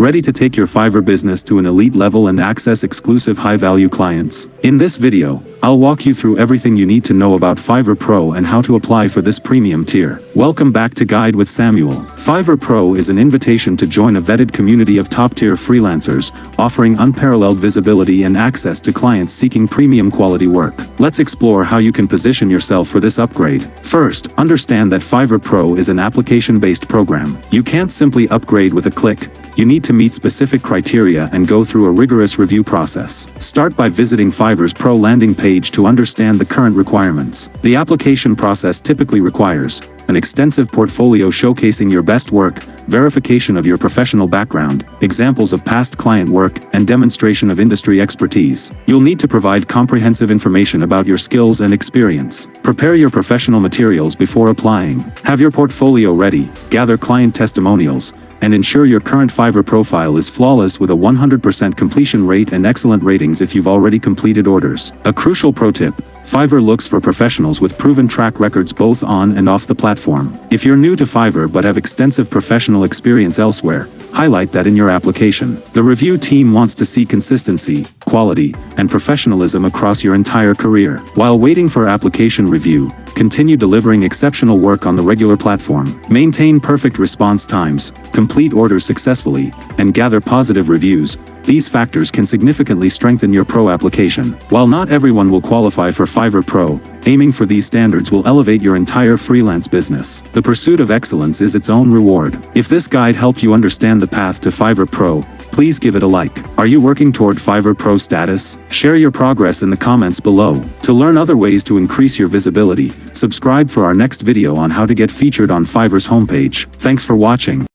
ready to take your Fiverr business to an elite level and access exclusive high-value clients. In this video, I'll walk you through everything you need to know about Fiverr Pro and how to apply for this premium tier. Welcome back to Guide with Samuel. Fiverr Pro is an invitation to join a vetted community of top-tier freelancers, offering unparalleled visibility and access to clients seeking premium quality work. Let's explore how you can position yourself for this upgrade. First, understand that Fiverr Pro is an application-based program. You can't simply upgrade with a click. You need to meet specific criteria and go through a rigorous review process. Start by visiting Fiverr's Pro landing page to understand the current requirements. The application process typically requires an extensive portfolio showcasing your best work, verification of your professional background, examples of past client work, and demonstration of industry expertise. You'll need to provide comprehensive information about your skills and experience. Prepare your professional materials before applying. Have your portfolio ready, gather client testimonials, and ensure your current Fiverr profile is flawless with a 100% completion rate and excellent ratings if you've already completed orders. A crucial pro tip: Fiverr looks for professionals with proven track records both on and off the platform. If you're new to Fiverr but have extensive professional experience elsewhere, highlight that in your application. The review team wants to see consistency, quality, and professionalism across your entire career. While waiting for application review, continue delivering exceptional work on the regular platform. Maintain perfect response times, complete orders successfully, and gather positive reviews. These factors can significantly strengthen your Pro application. While not everyone will qualify for Fiverr Pro, aiming for these standards will elevate your entire freelance business. The pursuit of excellence is its own reward. If this guide helped you understand the path to Fiverr Pro, please give it a like. Are you working toward Fiverr Pro status? Share your progress in the comments below. To learn other ways to increase your visibility, subscribe for our next video on how to get featured on Fiverr's homepage. Thanks for watching.